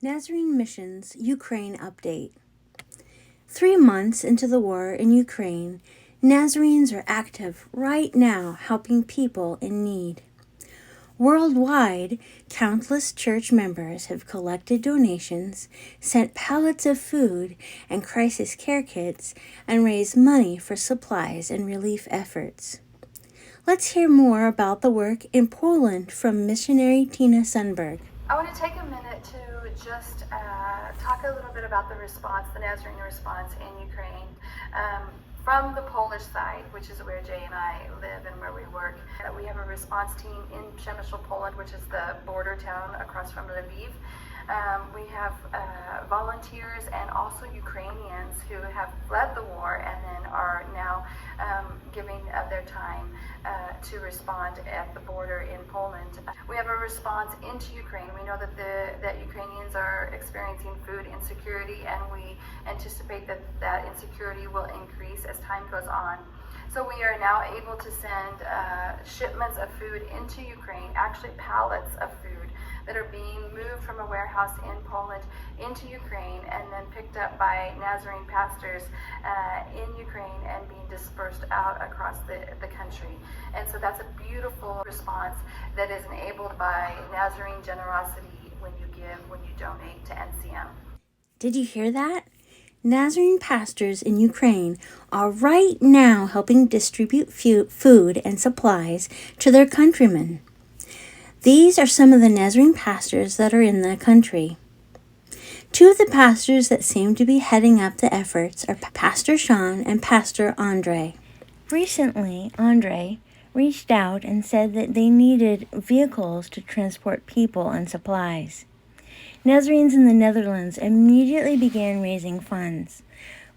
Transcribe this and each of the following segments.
Nazarene Missions Ukraine Update. 3 months into the war in Ukraine, Nazarenes are active right now helping people in need. Worldwide, countless church members have collected donations, sent pallets of food and crisis care kits, and raised money for supplies and relief efforts. Let's hear more about the work in Poland from missionary Tina Sundberg. I want to take a minute to just talk a little bit about the response, the Nazarene response in Ukraine. From the Polish side, which is where Jay and I live and where we work, we have a response team in Przemysl, Poland, which is the border town across from Lviv. We have volunteers and also Ukrainians who have fled the war and then are now giving of their time to respond at the border in Poland. We have a response into Ukraine. We know that Ukrainians are experiencing food insecurity, and we anticipate that insecurity will increase as time goes on. So we are now able to send shipments of food into Ukraine, actually pallets of food that are being moved from a warehouse in Poland into Ukraine and then picked up by Nazarene pastors in Ukraine and being dispersed out across the country. And so that's a beautiful response that is enabled by Nazarene generosity when you give, when you donate to NCM. Did you hear that? Nazarene pastors in Ukraine are right now helping distribute food and supplies to their countrymen. These are some of the Nazarene pastors that are in the country. Two of the pastors that seem to be heading up the efforts are Pastor Sean and Pastor Andre. Recently, Andre reached out and said that they needed vehicles to transport people and supplies. Nazarenes in the Netherlands immediately began raising funds.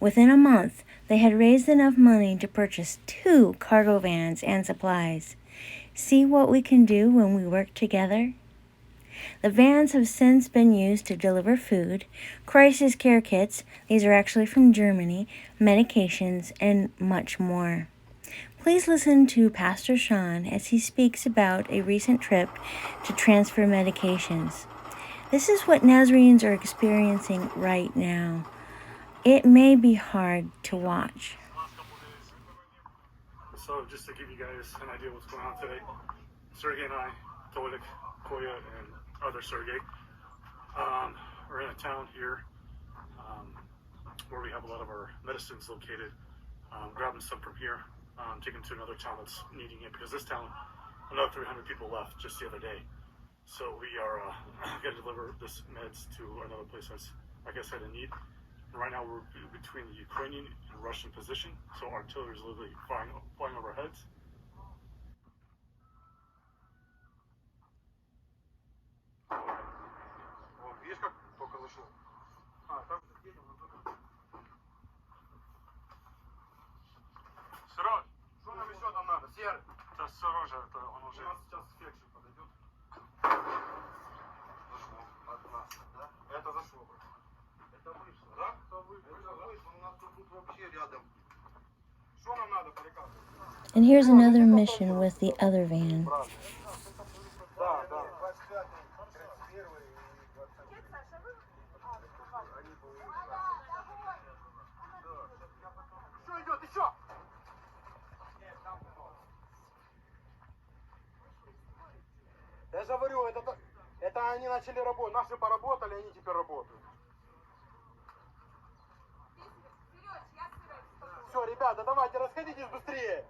Within a month, they had raised enough money to purchase 2 cargo vans and supplies. See what we can do when we work together? The vans have since been used to deliver food, crisis care kits, these are actually from Germany, medications, and much more. Please listen to Pastor Sean as he speaks about a recent trip to transfer medications. This is what Nazarenes are experiencing right now. It may be hard to watch. So just to give you guys an idea of what's going on today, Sergey and I, Tolik, Koya, and other Sergey, are in a town here where we have a lot of our medicines located, grabbing some from here, taking to another town that's needing it, because this town, another 300 people left just the other day. So we are going to deliver this meds to another place that's, like I said, in need. And right now we're between the Ukrainian and Russian position, so artillery is literally flying over our heads. Сереж, что нам еще там надо? Серый? Сейчас Сережа, это он уже... У нас сейчас фекшн подойдет. Зашло от нас, да? Это зашло. Это вышло, да? Это вышло, у нас тут вообще рядом. Что нам надо, приказывать? And here's another mission with the other van. Да, да. Что идет еще? Я же говорю, это они начали работать, наши поработали, они теперь работают. Все, ребята, давайте, расходитесь быстрее.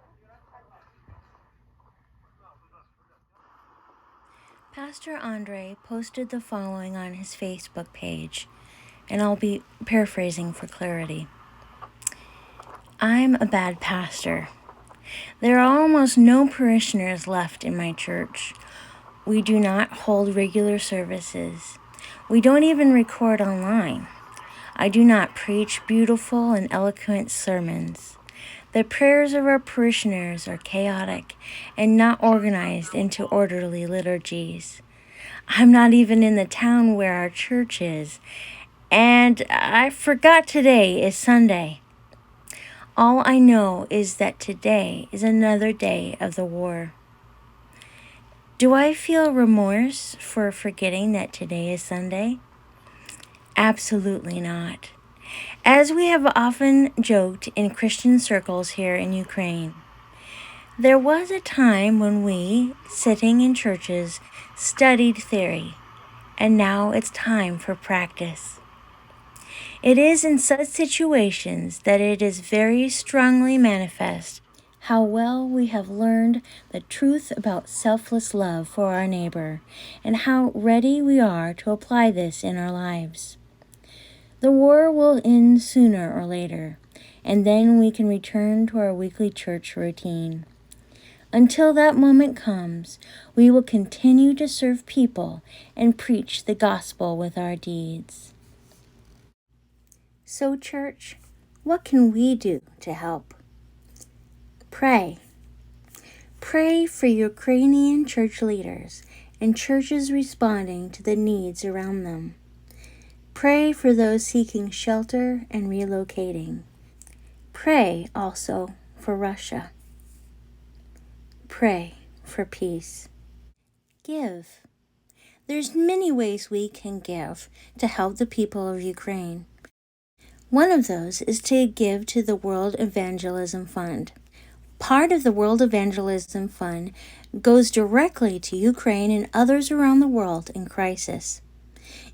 Pastor Andre posted the following on his Facebook page, and I'll be paraphrasing for clarity. I'm a bad pastor. There are almost no parishioners left in my church. We do not hold regular services. We don't even record online. I do not preach beautiful and eloquent sermons. The prayers of our parishioners are chaotic and not organized into orderly liturgies. I'm not even in the town where our church is, and I forgot today is Sunday. All I know is that today is another day of the war. Do I feel remorse for forgetting that today is Sunday? Absolutely not. As we have often joked in Christian circles here in Ukraine, there was a time when we, sitting in churches, studied theory, and now it's time for practice. It is in such situations that it is very strongly manifest how well we have learned the truth about selfless love for our neighbor, and how ready we are to apply this in our lives. The war will end sooner or later, and then we can return to our weekly church routine. Until that moment comes, we will continue to serve people and preach the gospel with our deeds. So, church, what can we do to help? Pray. Pray for Ukrainian church leaders and churches responding to the needs around them. Pray for those seeking shelter and relocating. Pray also for Russia. Pray for peace. Give. There's many ways we can give to help the people of Ukraine. One of those is to give to the World Evangelism Fund. Part of the World Evangelism Fund goes directly to Ukraine and others around the world in crisis.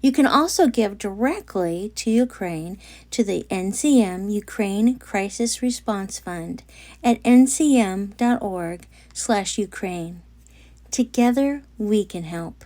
You can also give directly to Ukraine to the NCM Ukraine Crisis Response Fund at ncm.org/Ukraine. Together we can help.